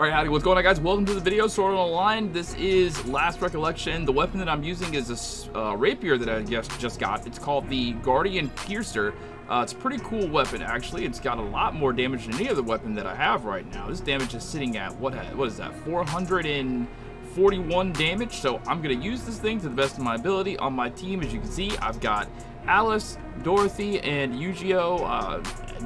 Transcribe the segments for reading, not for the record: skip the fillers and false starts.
Alright, howdy, what's going on, guys? Welcome to the video, Sōdo Online. This is Last Recollection. The weapon that I'm using is a rapier that I just got. It's called the Guardian Piercer. It's a pretty cool weapon, actually. It's got a lot more damage than any other weapon that I have right now. This damage is sitting at, what is that, 441 damage. So I'm going to use this thing to the best of my ability. On my team, as you can see, I've got Alice, Dorothy, and Yu-Gi-Oh!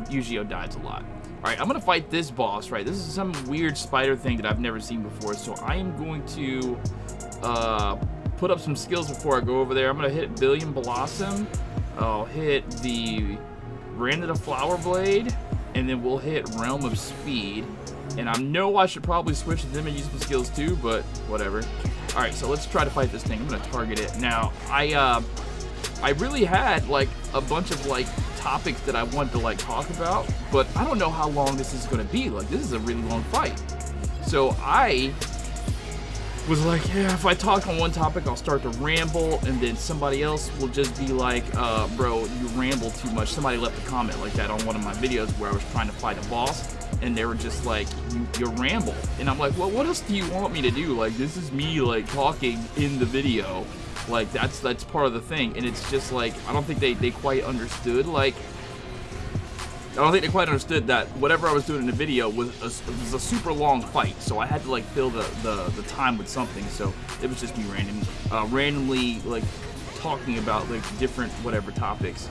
Yu-Gi-Oh! Dies a lot. Alright, I'm going to fight this boss, right? This is some weird spider thing that I've never seen before, so I am going to put up some skills before I go over there. I'm going to hit Billion Blossom, I'll hit the Branded a Flower Blade, and then we'll hit Realm of Speed. And I know I should probably switch to them and use some skills too, but whatever. Alright, so let's try to fight this thing. I'm going to target it. Now, I really had, like, a bunch of, like, topics that I wanted to, like, talk about, but I don't know how long this is going to be. Like, this is a really long fight. So I was like, yeah, if I talk on one topic, I'll start to ramble, and then somebody else will just be like, bro, you ramble too much. Somebody left a comment like that on one of my videos where I was trying to fight a boss, and they were just like, you ramble. And I'm like, well, what else do you want me to do? Like, this is me, like, talking in the video. Like, that's part of the thing, and it's just like, I don't think they quite understood, like, I don't think they quite understood that whatever I was doing in the video was a super long fight, so I had to, like, fill the time with something, so it was just me randomly, like, talking about, like, different whatever topics.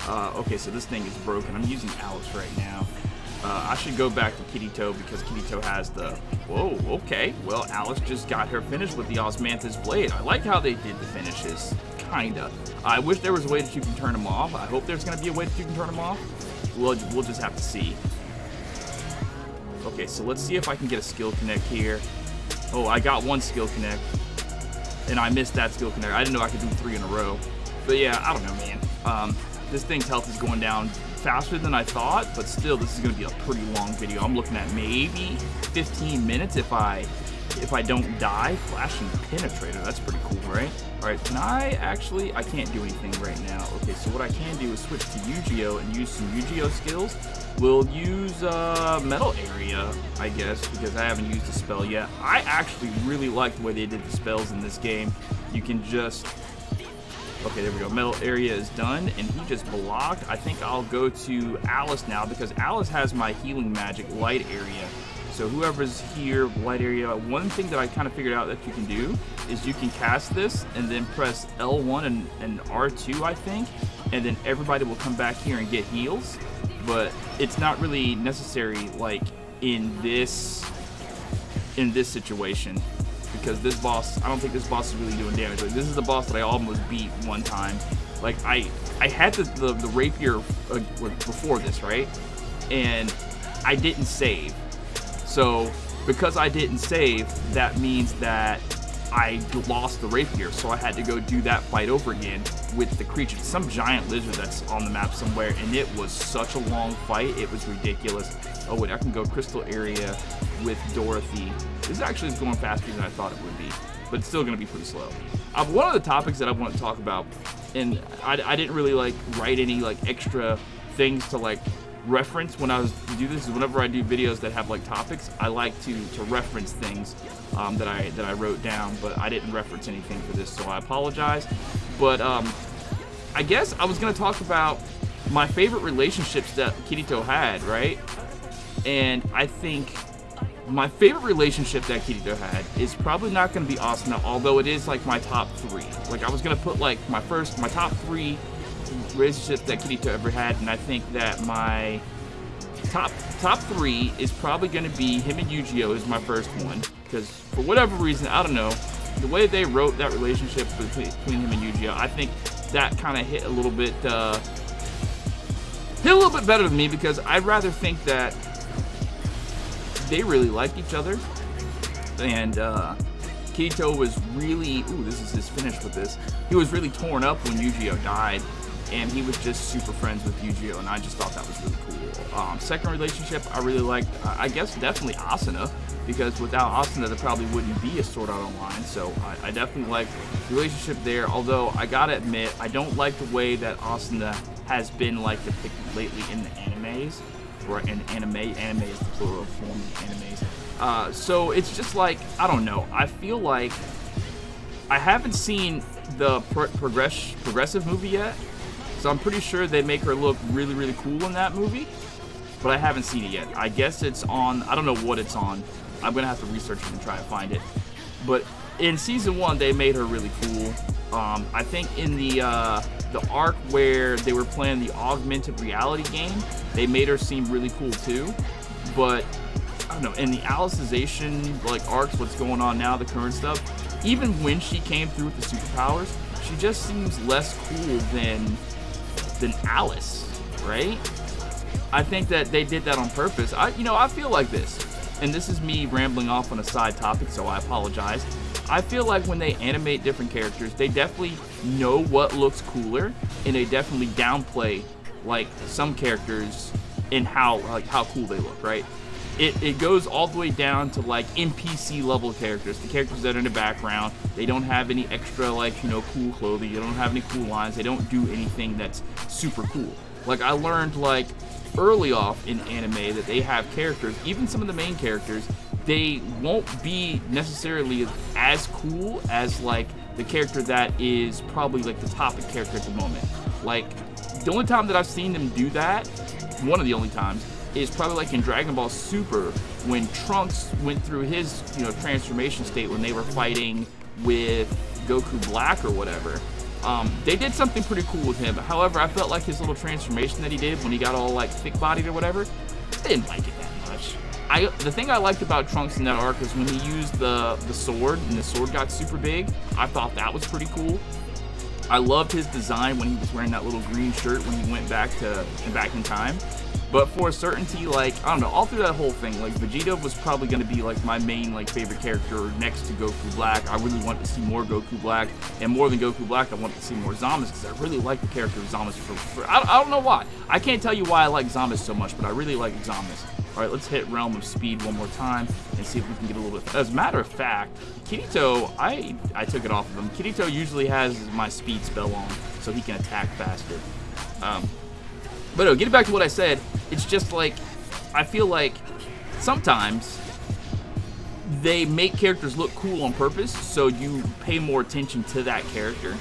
Okay, so this thing is broken. I'm using Alice right now. I should go back to KIRITO because KIRITO has the... Whoa, okay. Well, Alice just got her finished with the Osmanthus Blade. I like how they did the finishes. Kinda. I wish there was a way that you can turn them off. I hope there's going to be a way that you can turn them off. We'll just have to see. Okay, so let's see if I can get a skill connect here. Oh, I got one skill connect. And I missed that skill connect. I didn't know I could do 3 in a row. But yeah, I don't know, man. This thing's health is going down faster than I thought, but still, this is going to be a pretty long video. I'm looking at maybe 15 minutes if I don't die. Flashing Penetrator, that's pretty cool, right? Alright, can I actually... I can't do anything right now. Okay, so what I can do is switch to Yu-Gi-Oh! And use some Yu-Gi-Oh! Skills. We'll use Metal Area, I guess, because I haven't used a spell yet. I actually really like the way they did the spells in this game. You can just... Okay, there we go. Metal Area is done, and he just blocked. I think I'll go to Alice now, because Alice has my healing magic, Light Area. So whoever's here, Light Area, one thing that I kind of figured out that you can do is you can cast this, and then press L1 and R2, I think, and then everybody will come back here and get heals. But it's not really necessary, like, in this situation. Because this boss, I don't think this boss is really doing damage. Like, this is the boss that I almost beat one time. Like, I had the rapier before this, right? And I didn't save. So, because I didn't save, that means that I lost the rapier. So I had to go do that fight over again with the creature. Some giant lizard that's on the map somewhere. And it was such a long fight. It was ridiculous. Oh, wait, I can go Crystal Area with Dorothy. This actually is going faster than I thought it would be, but it's still going to be pretty slow. One of the topics that I want to talk about, and I didn't really like write any like extra things to like reference when I was do this. Is whenever I do videos that have like topics, I like to reference things that I wrote down, but I didn't reference anything for this, so I apologize. But I guess I was going to talk about my favorite relationships that KIRITO had, right? And I think my favorite relationship that KIRITO had is probably not going to be Asuna, although it is like my top 3. Like, I was going to put like my top 3 relationships that KIRITO ever had, and I think that my top 3 is probably going to be him and Yu-Gi-Oh! Is my first one, because for whatever reason, I don't know, the way they wrote that relationship between him and Yu-Gi-Oh! I think that kind of hit a little bit better than me, because I'd rather think that they really liked each other, and KIRITO was really, ooh, this is his finish with this, he was really torn up when Yu-Gi-Oh! Died, and he was just super friends with Yu-Gi-Oh! And I just thought that was really cool. Second relationship I really liked, I guess definitely Asuna, because without Asuna there probably wouldn't be a Sword Art Online, so I definitely like the relationship there, although I gotta admit, I don't like the way that Asuna has been like depicted lately in the animes. Or an anime is the plural form of animes. So it's just like, I don't know. I feel like I haven't seen the progressive movie yet, so I'm pretty sure they make her look really, really cool in that movie, but I haven't seen it yet. I guess it's on, I don't know what it's on. I'm gonna have to research it and try to find it. But in season 1, they made her really cool. I think in the arc where they were playing the augmented reality game, they made her seem really cool too. But I don't know, in the Alicization like arcs, what's going on now, the current stuff, even when she came through with the superpowers, she just seems less cool than Alice, right? I think that they did that on purpose. I feel like this, and this is me rambling off on a side topic, so I apologize. I feel like when they animate different characters, they definitely know what looks cooler, and they definitely downplay like some characters in how cool they look, right? It goes all the way down to like NPC level characters, the characters that are in the background. They don't have any extra cool clothing. They don't have any cool lines. They don't do anything that's super cool. Like I learned like early off in anime that they have characters, even some of the main characters, they won't be necessarily as cool as like the character that is probably like the topic character at the moment. Like the only time that I've seen them do that, one of the only times, is probably like in Dragon Ball Super when Trunks went through his transformation state when they were fighting with Goku Black or whatever. They did something pretty cool with him. However, I felt like his little transformation that he did when he got all like thick-bodied or whatever, I didn't like it that much. The thing I liked about Trunks in that arc was when he used the sword and the sword got super big. I thought that was pretty cool. I loved his design when he was wearing that little green shirt when he went back in time. But for a certainty, like, I don't know, all through that whole thing, like, Vegeta was probably going to be, like, my main, like, favorite character next to Goku Black. I really wanted to see more Goku Black, and more than Goku Black, I wanted to see more Zamasu, because I really like the character of Zamasu. I don't know why. I can't tell you why I like Zamasu so much, but I really like Zamasu. All right, let's hit Realm of Speed one more time and see if we can get a little bit. As a matter of fact, KIRITO, I took it off of him. KIRITO usually has my speed spell on, so he can attack faster. But no, getting back to what I said, it's just like, I feel like sometimes they make characters look cool on purpose, so you pay more attention to that character.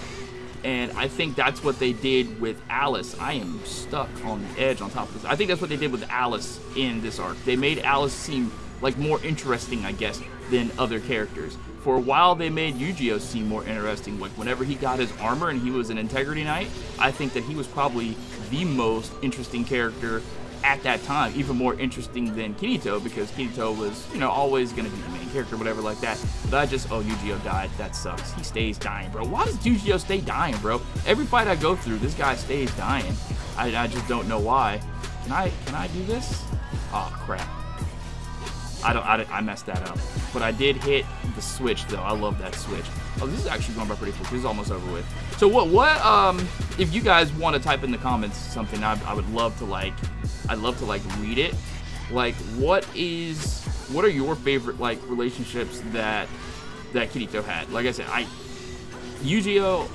And I think that's what they did with Alice. I am stuck on the edge on top of this. I think that's what they did with Alice in this arc. They made Alice seem like more interesting, I guess, than other characters. For a while, they made Yu-Gi-Oh seem more interesting. Like whenever he got his armor and he was an Integrity Knight, I think that he was probably the most interesting character at that time, even more interesting than KIRITO, because KIRITO was, always going to be the main character, whatever like that. But Yu-Gi-Oh died. That sucks. He stays dying, bro. Why does Yu-Gi-Oh stay dying, bro? Every fight I go through, this guy stays dying. I just don't know why. Can I do this? Oh, crap. I messed that up. But I did hit the switch, though. I love that switch. Oh, this is actually going by pretty quick. This is almost over with. So what if you guys want to type in the comments something, I would love to read it. Like, what are your favorite, like, relationships that KIRITO had? Like I said, Yu-Gi-Oh,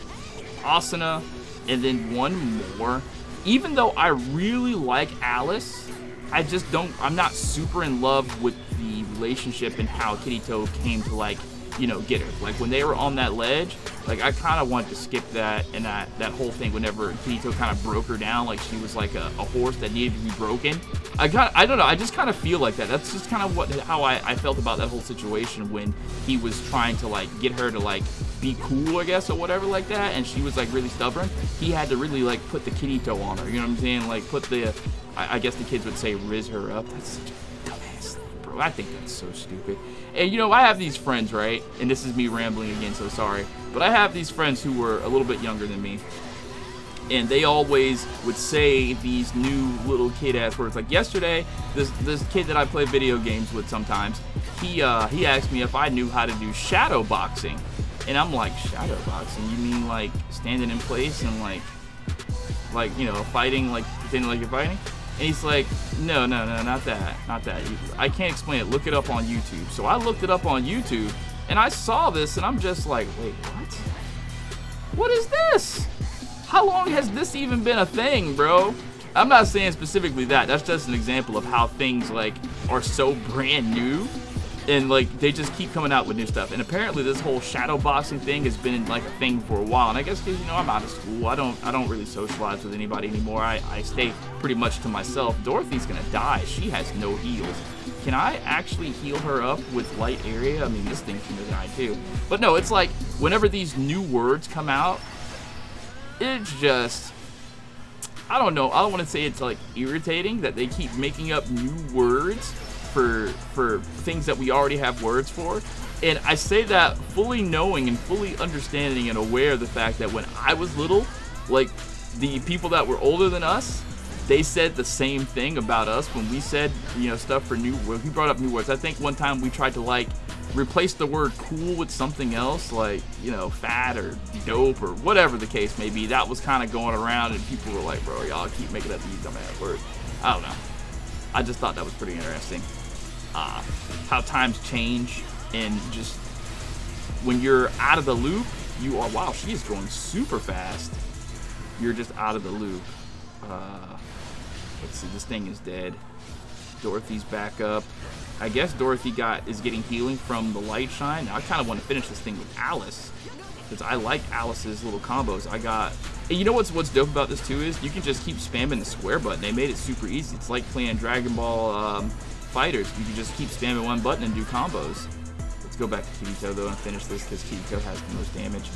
Asuna, and then one more. Even though I really like Alice, I'm not super in love with the relationship and how KIRITO came to, like, get her. Like, when they were on that ledge, like, I kind of wanted to skip that and that whole thing whenever KIRITO kind of broke her down, like she was like a horse that needed to be broken. I don't know, I just kind of feel like that. That's just kind of how I felt about that whole situation when he was trying to, like, get her to, like, be cool, I guess, or whatever like that, and she was, like, really stubborn. He had to really, like, put the KIRITO on her, you know what I'm saying? Like, put the, I guess the kids would say, riz her up. That's such a dumbass thing, bro. I think that's so stupid. And, I have these friends, right? And this is me rambling again, so sorry. But I have these friends who were a little bit younger than me. And they always would say these new little kid-ass words. Like yesterday, this kid that I play video games with sometimes, he asked me if I knew how to do shadow boxing. And I'm like, shadow boxing? You mean like standing in place and like fighting, like pretending like you're fighting? And he's like, no, not that. I can't explain it. Look it up on YouTube. So I looked it up on YouTube, and I saw this, and I'm just like, wait, what? What is this? How long has this even been a thing, bro? I'm not saying specifically that. That's just an example of how things, like, are so brand new And like they just keep coming out with new stuff. And apparently this whole shadow boxing thing has been like a thing for a while. And I guess because, you know, I'm out of school, I don't really socialize with anybody anymore. I stay pretty much to myself. Dorothy's gonna die. She has no heals. Can I actually heal her up with light area? I mean, this thing's gonna die too. But no, it's like whenever these new words come out, it's just, I don't know. I don't want to say it's like irritating that they keep making up new words for things that we already have words for. And I say that fully knowing and fully understanding and aware of the fact that when I was little, like the people that were older than us, they said the same thing about us when we said, you know, stuff for new words. We brought up new words. I think one time we tried to like replace the word cool with something else, like, you know, fat or dope or whatever the case may be. That was kind of going around and people were like, bro, y'all keep making up these dumbass words. I don't know. I just thought that was pretty interesting. How times change, and just when you're out of the loop, you are, wow, she is going super fast. You're just out of the loop. Let's see, this thing is dead. Dorothy's back up. I guess Dorothy is getting healing from the light shine. Now I kind of want to finish this thing with Alice, because I like Alice's little combos. And you know what's dope about this too is you can just keep spamming the square button. They made it super easy. It's like playing Dragon Ball Fighters. You can just keep spamming one button and do combos. Let's go back to KIRITO though and finish this because KIRITO has the most damage.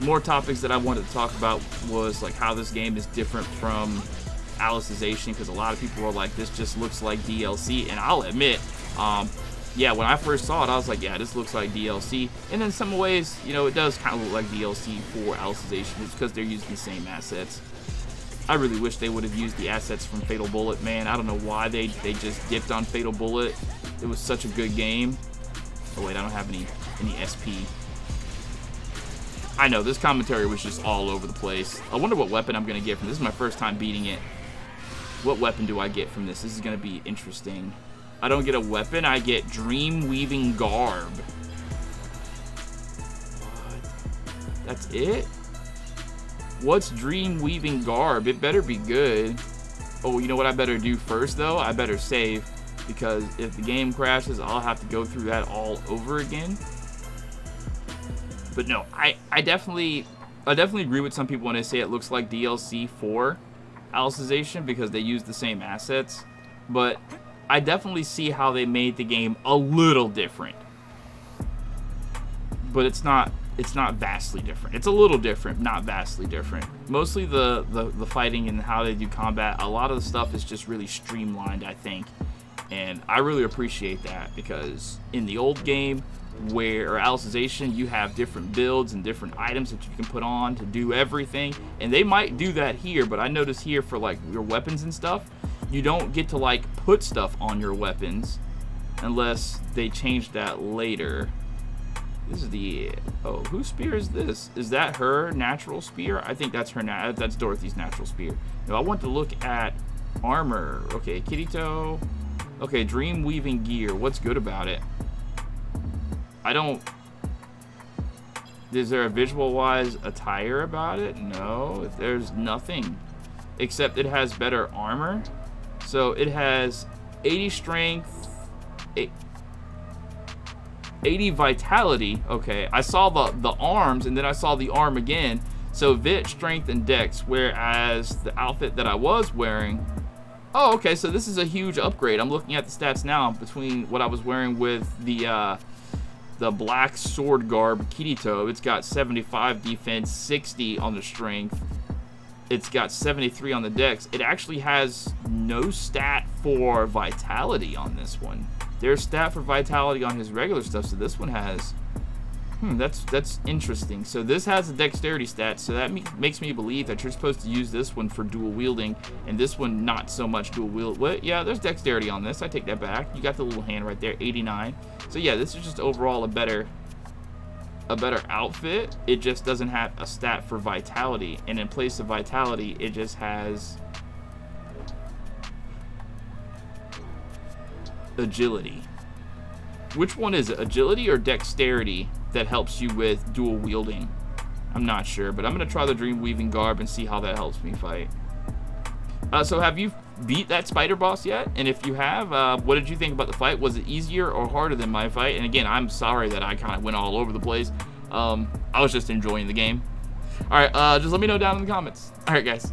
More topics that I wanted to talk about was like how this game is different from Alicization, because a lot of people are like, this just looks like DLC, and I'll admit, yeah, when I first saw it, I was like, yeah, this looks like DLC. And in some ways, you know, it does kind of look like DLC for Alicization. It's because they're using the same assets. I really wish they would have used the assets from Fatal Bullet, man. I don't know why they just dipped on Fatal Bullet. It was such a good game. Oh wait, I don't have any SP. I know, this commentary was just all over the place. I wonder what weapon I'm going to get from this. This is my first time beating it. What weapon do I get from this? This is going to be interesting. I don't get a weapon, I get Dream Weaving Garb. What? That's it? What's Dream Weaving Garb? It better be good. Oh, you know what I better do first though? I better save, because if the game crashes, I'll have to go through that all over again. But no, I definitely agree with some people when they say it looks like DLC for Alicization because they use the same assets. But I definitely see how they made the game a little different. But it's not vastly different. It's a little different, not vastly different. Mostly the fighting and how they do combat, a lot of the stuff is just really streamlined, I think. And I really appreciate that, because in the old game, or Alicization, you have different builds and different items that you can put on to do everything. And they might do that here, but I notice here for like your weapons and stuff, you don't get to like put stuff on your weapons unless they change that later. This is the, oh, whose spear is this? Is that her natural spear? I think that's that's Dorothy's natural spear. Now I want to look at armor. Okay, KIRITO. Okay, Dream Weaving Gear. What's good about it? Is there a visual-wise attire about it? No, there's nothing. Except it has better armor. So it has 80 strength, 80 vitality. Okay, I saw the arms, and then I saw the arm again. So Vit, strength, and dex, whereas the outfit that I was wearing... Oh, okay, so this is a huge upgrade. I'm looking at the stats now between what I was wearing with the black sword garb KIRITO. It's got 75 defense, 60 on the strength. It's got 73 on the dex. It actually has no stat for vitality on this one. There's stat for vitality on his regular stuff, so this one has... that's interesting. So this has a dexterity stat, so that makes me believe that you're supposed to use this one for dual wielding, and this one not so much dual wield. What? Yeah, there's dexterity on this. I take that back. You got the little hand right there, 89. So yeah, this is just overall a better outfit. It just doesn't have a stat for vitality, and in place of vitality, it just has agility. Which one is it? Agility or dexterity that helps you with dual wielding? I'm not sure, but I'm gonna try the Dream Weaving Garb and see how that helps me fight. So have you beat that spider boss yet? And if you have, what did you think about the fight? Was it easier or harder than my fight? And again, I'm sorry that I kind of went all over the place. I was just enjoying the game. All right, just let me know down in the comments. All right, guys.